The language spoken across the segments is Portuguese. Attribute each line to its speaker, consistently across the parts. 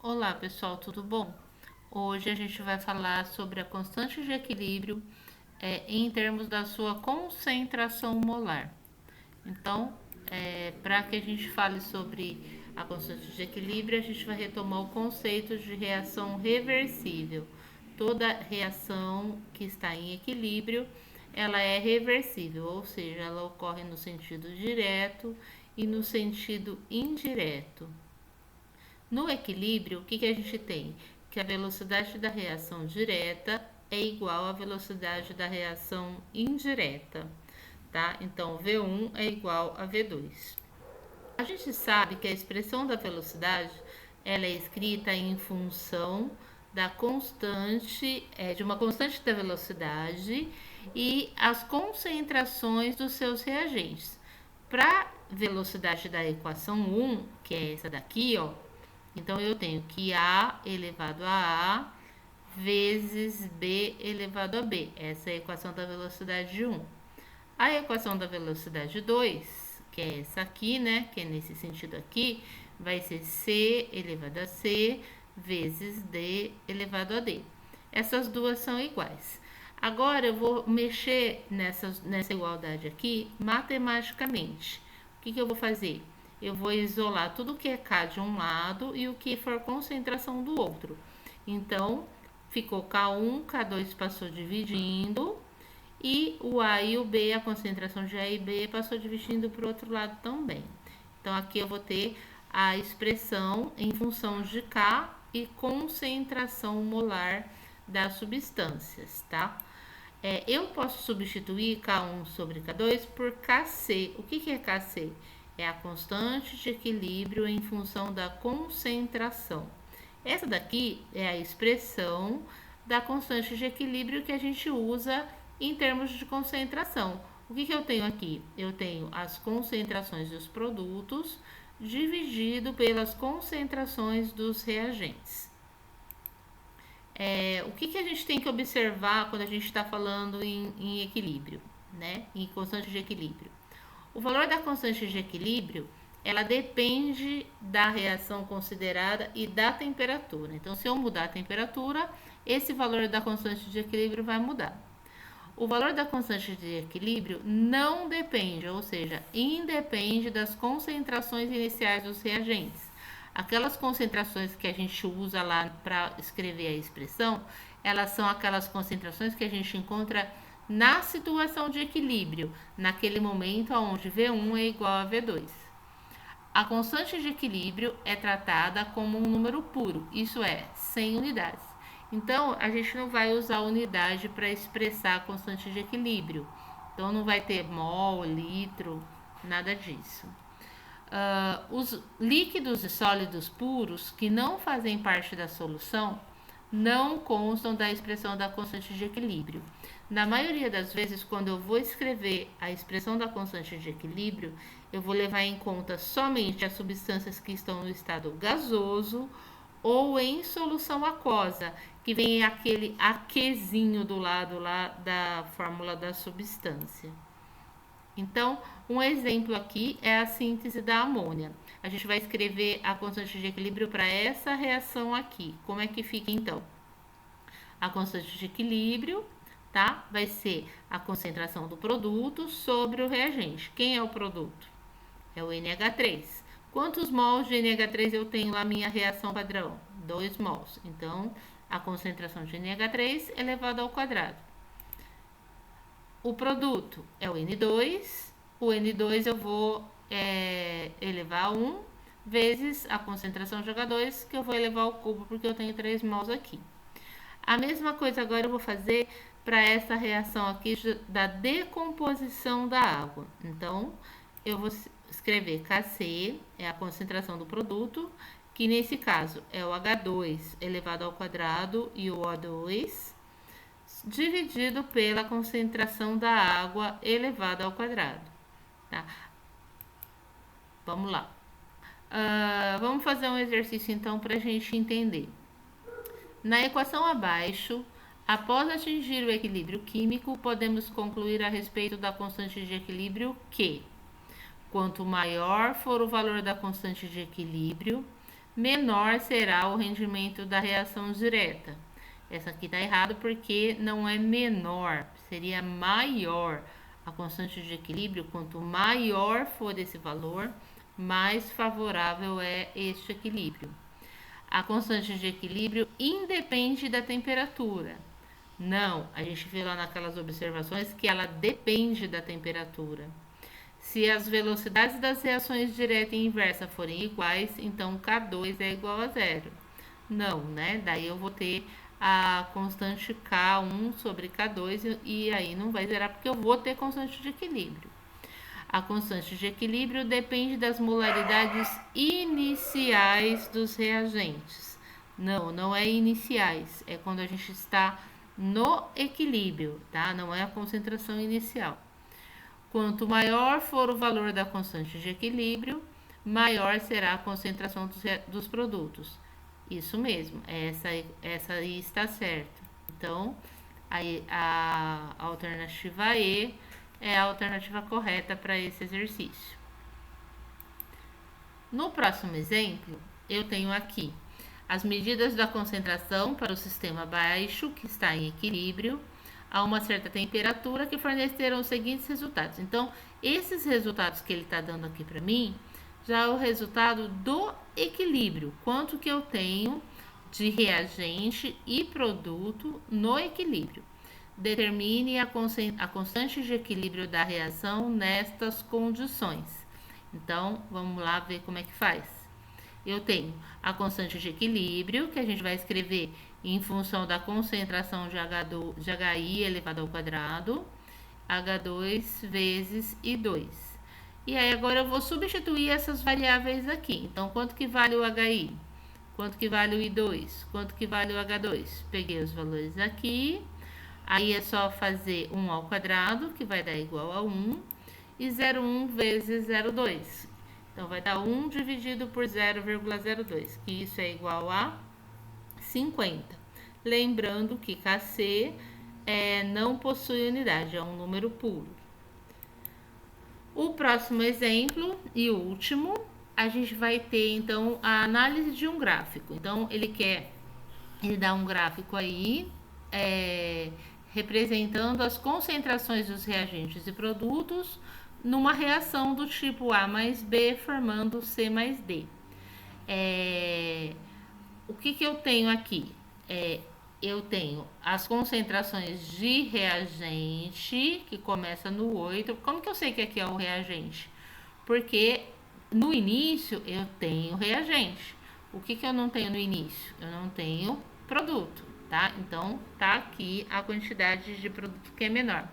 Speaker 1: Olá pessoal, tudo bom? Hoje a gente vai falar sobre a constante de equilíbrio em termos da sua concentração molar. Então, para que a gente fale sobre a constante de equilíbrio, a gente vai retomar o conceito de reação reversível. Toda reação que está em equilíbrio, ela é reversível, ou seja, ela ocorre no sentido direto e no sentido indireto. No equilíbrio, o que a gente tem? Que a velocidade da reação direta é igual à velocidade da reação indireta, tá? Então, V1 é igual a V2. A gente sabe que a expressão da velocidade ela é escrita em função da constante, de uma constante da velocidade e as concentrações dos seus reagentes. Para a velocidade da equação 1, que é essa daqui, ó, então eu tenho que A elevado a A vezes B elevado a B. Essa é a equação da velocidade 1. A equação da velocidade 2, que é essa aqui, né? Que é nesse sentido aqui, vai ser C elevado a C vezes D elevado a D. Essas duas são iguais. Agora eu vou mexer nessa igualdade aqui matematicamente. O que eu vou fazer? Eu vou isolar tudo que é K de um lado e o que for concentração do outro. Então, ficou K1, K2 passou dividindo, e o A e o B, a concentração de A e B, passou dividindo para o outro lado também. Então, aqui eu vou ter a expressão em função de K e concentração molar das substâncias, tá? Eu posso substituir K1 sobre K2 por Kc. O que é Kc? É a constante de equilíbrio em função da concentração. Essa daqui é a expressão da constante de equilíbrio que a gente usa em termos de concentração. O que eu tenho aqui? Eu tenho as concentrações dos produtos dividido pelas concentrações dos reagentes. O que a gente tem que observar quando a gente está falando em equilíbrio, né? Em constante de equilíbrio. O valor da constante de equilíbrio, ela depende da reação considerada e da temperatura. Então, se eu mudar a temperatura, esse valor da constante de equilíbrio vai mudar. O valor da constante de equilíbrio não depende, ou seja, independe das concentrações iniciais dos reagentes. Aquelas concentrações que a gente usa lá para escrever a expressão, elas são aquelas concentrações que a gente encontra na situação de equilíbrio, naquele momento onde V1 é igual a V2. A constante de equilíbrio é tratada como um número puro, isso é, sem unidades. Então, a gente não vai usar unidade para expressar a constante de equilíbrio. Então, não vai ter mol, litro, nada disso. Os líquidos e sólidos puros que não fazem parte da solução não constam da expressão da constante de equilíbrio. Na maioria das vezes, quando eu vou escrever a expressão da constante de equilíbrio, eu vou levar em conta somente as substâncias que estão no estado gasoso ou em solução aquosa, que vem aquele aquezinho do lado lá da fórmula da substância. Então, um exemplo aqui é a síntese da amônia. A gente vai escrever a constante de equilíbrio para essa reação aqui. Como é que fica então? A constante de equilíbrio, tá? Vai ser a concentração do produto sobre o reagente. Quem é o produto? É o NH3. Quantos mols de NH3 eu tenho na minha reação padrão? 2 mols. Então, a concentração de NH3 elevado ao quadrado. O produto é o N2. O N2 eu vou elevar a 1 vezes a concentração de H2, que eu vou elevar ao cubo porque eu tenho 3 mols aqui. A mesma coisa agora eu vou fazer para essa reação aqui da decomposição da água. Então, eu vou escrever Kc, é a concentração do produto, que nesse caso é o H2 elevado ao quadrado e o O2, dividido pela concentração da água elevada ao quadrado. Tá? Vamos lá. Vamos fazer um exercício então para a gente entender. Na equação abaixo, após atingir o equilíbrio químico, podemos concluir a respeito da constante de equilíbrio que, quanto maior for o valor da constante de equilíbrio, menor será o rendimento da reação direta. Essa aqui está errado porque não é menor, seria maior. A constante de equilíbrio, quanto maior for esse valor, mais favorável é este equilíbrio. A constante de equilíbrio independe da temperatura. Não, a gente vê lá naquelas observações que ela depende da temperatura. Se as velocidades das reações direta e inversa forem iguais, então K2 é igual a zero. Não, né? Daí eu vou ter a constante K1 sobre K2 e aí não vai zerar porque eu vou ter constante de equilíbrio. A constante de equilíbrio depende das molaridades iniciais dos reagentes. Não, não é iniciais, é quando a gente está no equilíbrio, tá? Não é a concentração inicial. Quanto maior for o valor da constante de equilíbrio, maior será a concentração dos produtos. Isso mesmo, essa aí está certa. Então, a alternativa E é a alternativa correta para esse exercício. No próximo exemplo, eu tenho aqui as medidas da concentração para o sistema baixo, que está em equilíbrio, a uma certa temperatura, que forneceram os seguintes resultados. Então, esses resultados que ele está dando aqui para mim, já é o resultado do equilíbrio. Quanto que eu tenho de reagente e produto no equilíbrio. Determine a constante de equilíbrio da reação nestas condições. Então, vamos lá ver como é que faz. Eu tenho a constante de equilíbrio, que a gente vai escrever em função da concentração de HI elevado ao quadrado, H2 vezes I2. E aí agora eu vou substituir essas variáveis aqui. Então, quanto que vale o HI? Quanto que vale o I2? Quanto que vale o H2? Peguei os valores aqui. Aí é só fazer 1 ao quadrado, que vai dar igual a 1. E 0,1 vezes 0,2. Então, vai dar 1 dividido por 0,02, que isso é igual a 50. Lembrando que Kc não possui unidade, é um número puro. O próximo exemplo e último, a gente vai ter, então, a análise de um gráfico. Então, ele dá um gráfico aí, representando as concentrações dos reagentes e produtos numa reação do tipo A mais B, formando C mais D. O que eu tenho aqui? Eu tenho as concentrações de reagente, que começa no 8. Como que eu sei que aqui é o reagente? Porque no início eu tenho reagente. O que eu não tenho no início? Eu não tenho produto, tá? Então, tá aqui a quantidade de produto que é menor.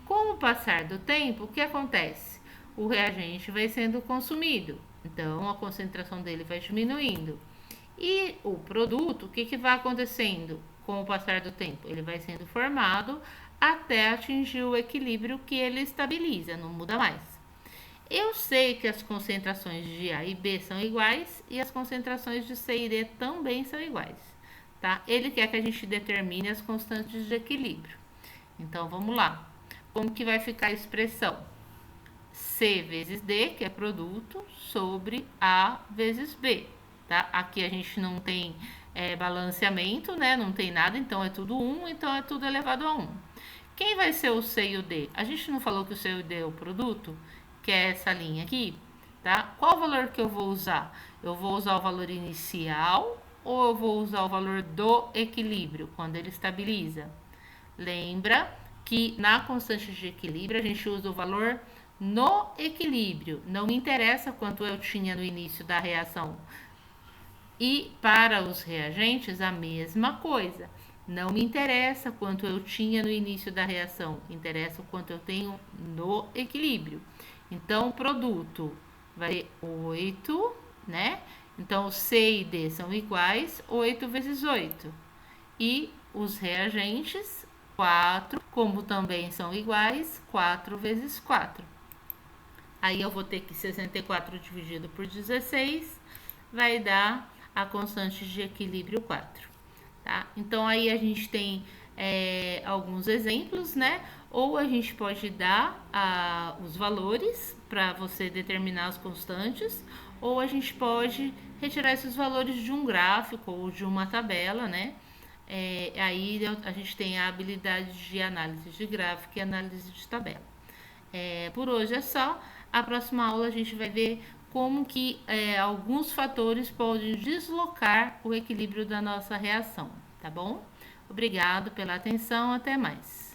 Speaker 1: Com o passar do tempo, o que acontece? O reagente vai sendo consumido, então a concentração dele vai diminuindo. E o produto, o que vai acontecendo com o passar do tempo? Ele vai sendo formado até atingir o equilíbrio que ele estabiliza, não muda mais. Eu sei que as concentrações de A e B são iguais e as concentrações de C e D também são iguais, tá? Ele quer que a gente determine as constantes de equilíbrio. Então, vamos lá. Como que vai ficar a expressão? C vezes D, que é produto, sobre A vezes B, tá? Aqui a gente não tem balanceamento, né? Não tem nada, então é tudo 1, então é tudo elevado a 1. Quem vai ser o C e o D? A gente não falou que o C e o D é o produto, que é essa linha aqui, tá? Qual o valor que eu vou usar? Eu vou usar o valor inicial ou eu vou usar o valor do equilíbrio, quando ele estabiliza? Lembra que na constante de equilíbrio a gente usa o valor no equilíbrio. Não me interessa quanto eu tinha no início da reação. E para os reagentes, a mesma coisa. Não me interessa quanto eu tinha no início da reação. Interessa o quanto eu tenho no equilíbrio. Então, o produto vai 8, né? Então, C e D são iguais, 8 vezes 8. E os reagentes, 4, como também são iguais, 4 vezes 4. Aí eu vou ter que 64 dividido por 16 vai dar a constante de equilíbrio 4. Tá? Então, aí a gente tem alguns exemplos, né? Ou a gente pode dar os valores para você determinar as constantes, ou a gente pode retirar esses valores de um gráfico ou de uma tabela, né? Aí a gente tem a habilidade de análise de gráfico e análise de tabela. Por hoje é só. A próxima aula a gente vai ver como que alguns fatores podem deslocar o equilíbrio da nossa reação, tá bom? Obrigado pela atenção, até mais.